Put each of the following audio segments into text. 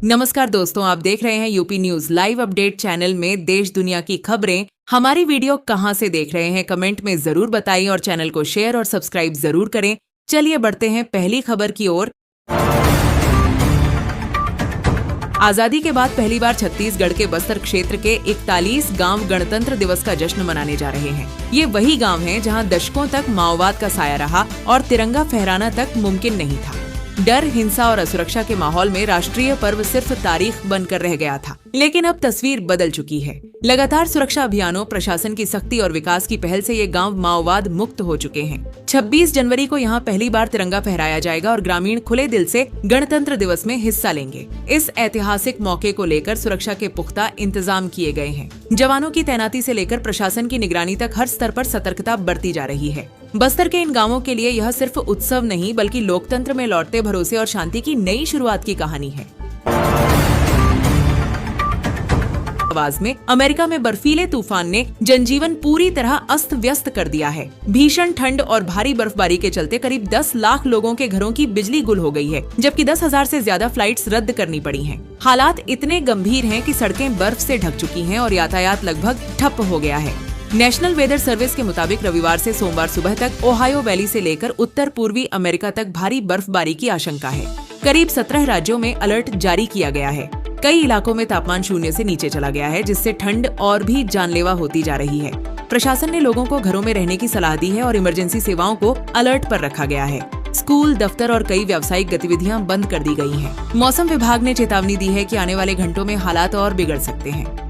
नमस्कार दोस्तों, आप देख रहे हैं UP news live update channel में देश दुनिया की खबरें। हमारी वीडियो कहां से देख रहे हैं कमेंट में जरूर बताइए और चैनल को शेयर और सब्सक्राइब जरूर करें। चलिए बढ़ते हैं पहली खबर की ओर। आजादी के बाद पहली बार छत्तीसगढ़ के बस्तर क्षेत्र के 41 गांव गणतंत्र दिवस का जश्न मनाने जा रहे हैं। ये वही गांव हैं जहां दशकों तक माओवाद का साया रहा और तिरंगा फहराना तक मुमकिन नहीं था। डर, हिंसा और असुरक्षा के माहौल में राष्ट्रीय पर्व सिर्फ तारीख बनकर रह गया था, लेकिन अब तस्वीर बदल चुकी है। लगातार सुरक्षा अभियानों, प्रशासन की सख्ती और विकास की पहल से ये गांव माओवाद मुक्त हो चुके हैं। 26 जनवरी को यहां पहली बार तिरंगा फहराया जाएगा और ग्रामीण खुले दिल से गणतंत्र दिवस में हिस्सा लेंगे। इस ऐतिहासिक मौके को लेकर सुरक्षा के पुख्ता इंतजाम किए गए हैं। जवानों की तैनाती से लेकर प्रशासन की निगरानी तक हर स्तर पर सतर्कता बरती जा रही है। बस्तर के इन गांवों के लिए यह सिर्फ उत्सव नहीं बल्कि लोकतंत्र में लौटते भरोसे और शांति की नई शुरुआत की कहानी है। आवाज में अमेरिका में बर्फीले तूफान ने जनजीवन पूरी तरह अस्त व्यस्त कर दिया है। भीषण ठंड और भारी बर्फबारी के चलते करीब 10 लाख लोगों के घरों की बिजली गुल हो गई है, जबकि 10,000 से ज्यादा फ्लाइट्स रद्द करनी पड़ी हैं। हालात इतने गंभीर हैं कि सड़कें बर्फ से ढक चुकी हैं और यातायात लगभग ठप हो गया है। नेशनल वेदर सर्विस के मुताबिक रविवार से सोमवार सुबह तक ओहायो वैली से लेकर उत्तर पूर्वी अमेरिका तक भारी बर्फबारी की आशंका है। करीब 17 राज्यों में अलर्ट जारी किया गया है। कई इलाकों में तापमान शून्य से नीचे चला गया है, जिससे ठंड और भी जानलेवा होती जा रही है। प्रशासन ने लोगों को घरों में रहने की सलाह दी है और इमरजेंसी सेवाओं को अलर्ट पर रखा गया है। स्कूल, दफ्तर और कई व्यावसायिक गतिविधियां बंद कर दी गई हैं। मौसम विभाग ने चेतावनी दी है कि आने वाले घंटों में हालात और बिगड़ सकते हैं।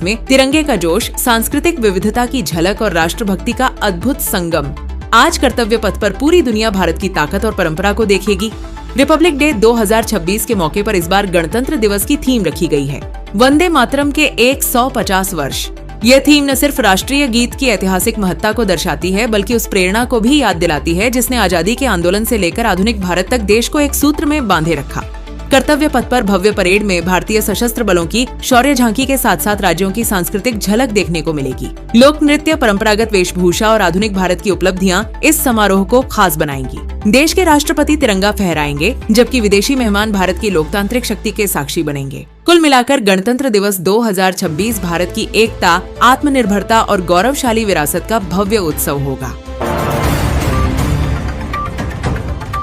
में तिरंगे का जोश, सांस्कृतिक विविधता की झलक और राष्ट्रभक्ति का अद्भुत संगम। आज कर्तव्य पथ पर पूरी दुनिया भारत की ताकत और परंपरा को देखेगी। रिपब्लिक डे 2026 के मौके पर इस बार गणतंत्र दिवस की थीम रखी गई है, वंदे मातरम के 150 वर्ष। यह थीम न सिर्फ राष्ट्रीय गीत की ऐतिहासिक महत्ता को दर्शाती है, बल्कि उस प्रेरणा को भी याद दिलाती है जिसने आजादी के आंदोलन से लेकर आधुनिक भारत तक देश को एक सूत्र में बांधे रखा। कर्तव्य पथ पर भव्य परेड में भारतीय सशस्त्र बलों की शौर्य झांकी के साथ साथ राज्यों की सांस्कृतिक झलक देखने को मिलेगी। लोक नृत्य, परंपरागत वेशभूषा और आधुनिक भारत की उपलब्धियां इस समारोह को खास बनाएंगी। देश के राष्ट्रपति तिरंगा फहराएंगे, जबकि विदेशी मेहमान भारत की लोकतांत्रिक शक्ति के साक्षी बनेंगे। कुल मिलाकर गणतंत्र दिवस 2026 भारत की एकता, आत्मनिर्भरता और गौरवशाली विरासत का भव्य उत्सव होगा।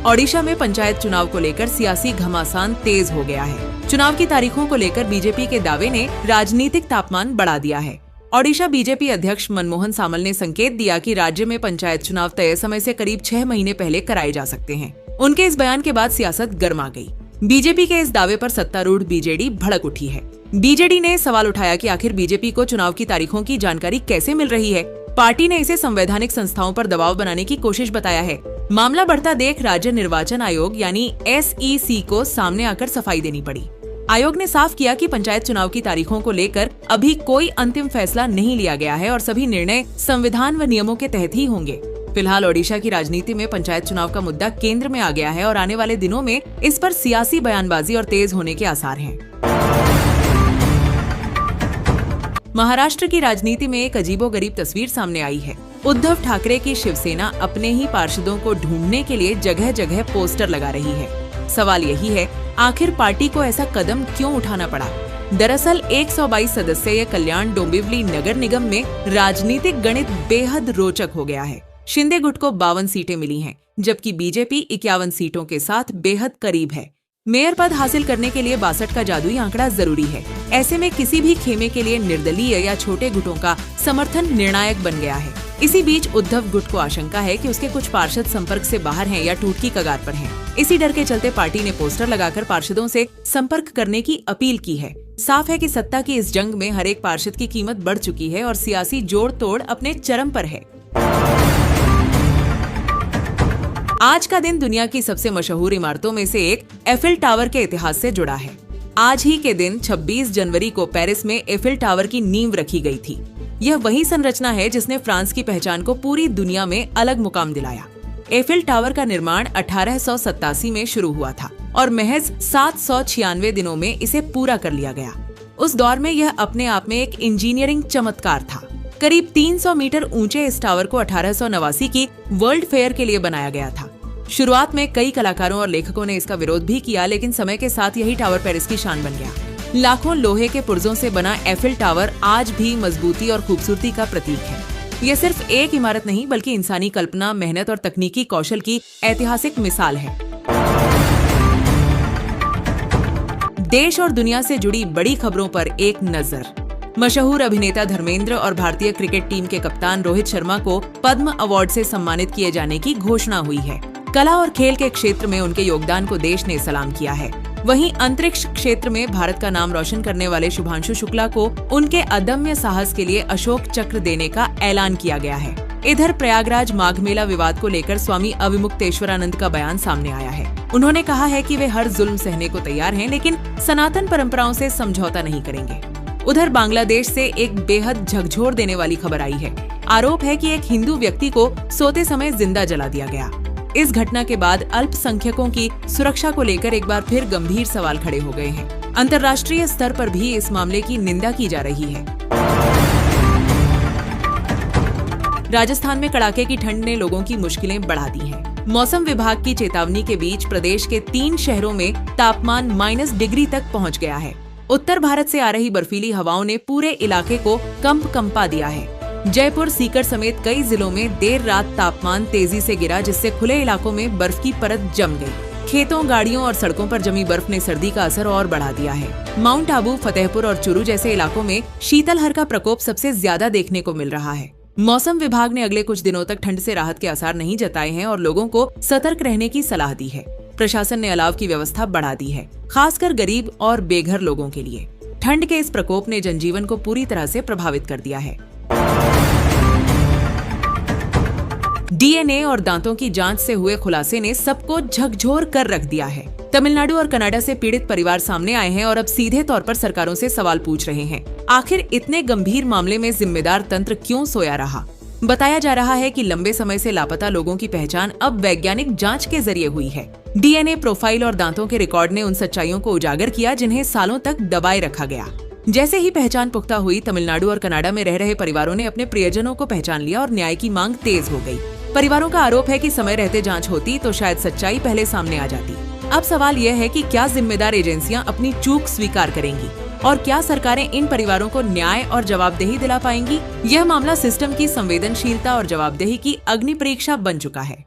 ओडिशा में पंचायत चुनाव को लेकर सियासी घमासान तेज हो गया है। चुनाव की तारीखों को लेकर बीजेपी के दावे ने राजनीतिक तापमान बढ़ा दिया है। ओडिशा बीजेपी अध्यक्ष मनमोहन सामल ने संकेत दिया कि राज्य में पंचायत चुनाव तय समय से करीब 6 महीने पहले कराए जा सकते हैं। उनके इस बयान के बाद सियासत गर्मा गई। बीजेपी के इस दावे पर सत्तारूढ़ बीजेडी भड़क उठी है। बीजेडी ने सवाल उठाया कि आखिर बीजेपी को चुनाव की तारीखों की जानकारी कैसे मिल रही है। पार्टी ने इसे संवैधानिक संस्थाओं पर दबाव बनाने की कोशिश बताया है। मामला बढ़ता देख राज्य निर्वाचन आयोग यानी SEC को सामने आकर सफाई देनी पड़ी। आयोग ने साफ किया कि पंचायत चुनाव की तारीखों को लेकर अभी कोई अंतिम फैसला नहीं लिया गया है और सभी निर्णय संविधान व नियमों के तहत ही होंगे। फिलहाल ओडिशा की राजनीति में पंचायत चुनाव का मुद्दा केंद्र में आ गया है और आने वाले दिनों में इस पर सियासी बयानबाजी और तेज होने के आसार हैं। महाराष्ट्र की राजनीति में एक अजीबोगरीब तस्वीर सामने आई है। उद्धव ठाकरे की शिवसेना अपने ही पार्षदों को ढूंढने के लिए जगह जगह पोस्टर लगा रही है। सवाल यही है, आखिर पार्टी को ऐसा कदम क्यों उठाना पड़ा? दरअसल 122 सदस्यीय कल्याण डोंबिवली नगर निगम में राजनीतिक गणित बेहद रोचक हो गया है। शिंदे गुट को 52 सीटें मिली हैं, जबकि बीजेपी 51 सीटों के साथ बेहद करीब है। मेयर पद हासिल करने के लिए 62 का जादुई आंकड़ा जरूरी है। ऐसे में किसी भी खेमे के लिए निर्दलीय या छोटे गुटों का समर्थन निर्णायक बन गया है। इसी बीच उद्धव गुट को आशंका है कि उसके कुछ पार्षद संपर्क से बाहर हैं या टूट की कगार पर हैं। इसी डर के चलते पार्टी ने पोस्टर लगाकर पार्षदों से संपर्क करने की अपील की है। साफ है कि सत्ता की इस जंग में हर एक पार्षद की कीमत बढ़ चुकी है और सियासी जोड़ तोड़ अपने चरम पर है। आज का दिन दुनिया की सबसे मशहूर इमारतों में से एक एफिल टावर के इतिहास से जुड़ा है। आज ही के दिन 26 जनवरी को पेरिस में एफिल टावर की नींव रखी गई थी। यह वही संरचना है जिसने फ्रांस की पहचान को पूरी दुनिया में अलग मुकाम दिलाया। एफिल टावर का निर्माण 1887 में शुरू हुआ था और महज 796 दिनों में इसे पूरा कर लिया गया। उस दौर में यह अपने आप में एक इंजीनियरिंग चमत्कार था। करीब 300 मीटर ऊंचे इस टावर को 1889 की वर्ल्ड फेयर के लिए बनाया गया था। शुरुआत में कई कलाकारों और लेखकों ने इसका विरोध भी किया, लेकिन समय के साथ यही टावर पेरिस की शान बन गया। लाखों लोहे के पुर्जों से बना एफिल टावर आज भी मजबूती और खूबसूरती का प्रतीक है। यह सिर्फ एक इमारत नहीं बल्कि इंसानी कल्पना, मेहनत और तकनीकी कौशल की ऐतिहासिक मिसाल है। देश और दुनिया से जुड़ी बड़ी खबरों पर एक नजर। मशहूर अभिनेता धर्मेंद्र और भारतीय क्रिकेट टीम के कप्तान रोहित शर्मा को पद्म अवार्ड से सम्मानित किए जाने की घोषणा हुई है। कला और खेल के क्षेत्र में उनके योगदान को देश ने सलाम किया है। वहीं अंतरिक्ष क्षेत्र में भारत का नाम रोशन करने वाले शुभांशु शुक्ला को उनके अदम्य साहस के लिए अशोक चक्र देने का ऐलान किया गया है। इधर प्रयागराज माघ मेला विवाद को लेकर स्वामी अविमुक्तेश्वरानंद का बयान सामने आया है। उन्होंने कहा है कि वे हर जुल्म सहने को तैयार हैं, लेकिन सनातन परंपराओं से समझौता नहीं करेंगे। उधर बांग्लादेश से एक बेहद झकझोर देने वाली खबर आई है। आरोप है कि एक हिंदू व्यक्ति को सोते समय जिंदा जला दिया गया। इस घटना के बाद अल्पसंख्यकों की सुरक्षा को लेकर एक बार फिर गंभीर सवाल खड़े हो गए हैं। अंतर्राष्ट्रीय स्तर पर भी इस मामले की निंदा की जा रही है। राजस्थान में कड़ाके की ठंड ने लोगों की मुश्किलें बढ़ा दी हैं। मौसम विभाग की चेतावनी के बीच प्रदेश के 3 शहरों में तापमान -डिग्री तक पहुंच गया है। उत्तर भारत से आ रही बर्फीली हवाओं ने पूरे इलाके को कंपा दिया है। जयपुर, सीकर समेत कई जिलों में देर रात तापमान तेजी से गिरा, जिससे खुले इलाकों में बर्फ की परत जम गई। खेतों, गाड़ियों और सड़कों पर जमी बर्फ ने सर्दी का असर और बढ़ा दिया है। माउंट आबू, फतेहपुर और चुरू जैसे इलाकों में शीतलहर का प्रकोप सबसे ज्यादा देखने को मिल रहा है। मौसम विभाग ने अगले कुछ दिनों तक ठंड से राहत के आसार नहीं जताए हैं और लोगों को सतर्क रहने की सलाह दी है। प्रशासन ने अलाव की व्यवस्था बढ़ा दी है, खासकर गरीब और बेघर लोगों के लिए। ठंड के इस प्रकोप ने जनजीवन को पूरी तरह से प्रभावित कर दिया है। डीएनए और दांतों की जांच से हुए खुलासे ने सबको झकझोर कर रख दिया है। तमिलनाडु और कनाडा से पीड़ित परिवार सामने आए हैं और अब सीधे तौर पर सरकारों से सवाल पूछ रहे हैं। आखिर इतने गंभीर मामले में जिम्मेदार तंत्र क्यों सोया रहा? बताया जा रहा है कि लंबे समय से लापता लोगों की पहचान अब वैज्ञानिक जांच के जरिए हुई है। डीएनए प्रोफाइल और दांतों के रिकॉर्ड ने उन सच्चाइयों को उजागर किया जिन्हें सालों तक दबाए रखा गया। जैसे ही पहचान पुख्ता हुई, तमिलनाडु और कनाडा में रह रहे परिवारों ने अपने प्रियजनों को पहचान लिया और न्याय की मांग तेज हो गई। परिवारों का आरोप है कि समय रहते जांच होती तो शायद सच्चाई पहले सामने आ जाती। अब सवाल यह है कि क्या जिम्मेदार एजेंसियां अपनी चूक स्वीकार करेंगी और क्या सरकारें इन परिवारों को न्याय और जवाबदेही दिला पाएंगी? यह मामला सिस्टम की संवेदनशीलता और जवाबदेही की अग्नि परीक्षा बन चुका है।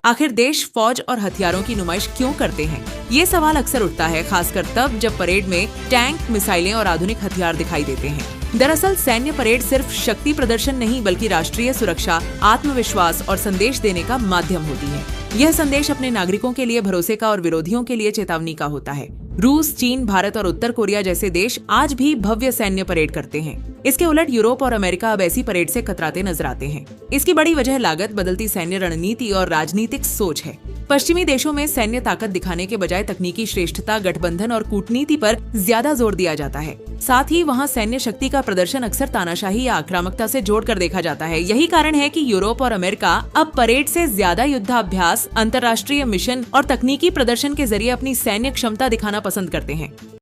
आखिर देश फौज और हथियारों की नुमाइश क्यों करते हैं? ये सवाल अक्सर उठता है, खासकर तब जब परेड में टैंक, मिसाइलें और आधुनिक हथियार दिखाई देते हैं। दरअसल सैन्य परेड सिर्फ शक्ति प्रदर्शन नहीं बल्कि राष्ट्रीय सुरक्षा, आत्मविश्वास और संदेश देने का माध्यम होती है। यह संदेश अपने नागरिकों के लिए भरोसे का और विरोधियों के लिए चेतावनी का होता है। रूस, चीन, भारत और उत्तर कोरिया जैसे देश आज भी भव्य सैन्य परेड करते हैं। इसके उलट यूरोप और अमेरिका अब ऐसी परेड से कतराते नजर आते हैं। इसकी बड़ी वजह लागत, बदलती सैन्य रणनीति और राजनीतिक सोच है। पश्चिमी देशों में सैन्य ताकत दिखाने के बजाय तकनीकी श्रेष्ठता, गठबंधन और कूटनीति पर ज्यादा जोर दिया जाता है। साथ ही वहाँ सैन्य शक्ति का प्रदर्शन अक्सर तानाशाही या आक्रामकता से जोड़कर देखा जाता है। यही कारण है कि यूरोप और अमेरिका अब परेड से ज्यादा युद्धाभ्यास, अंतर्राष्ट्रीय मिशन और तकनीकी प्रदर्शन के जरिए अपनी सैन्य क्षमता दिखाना पसंद करते हैं।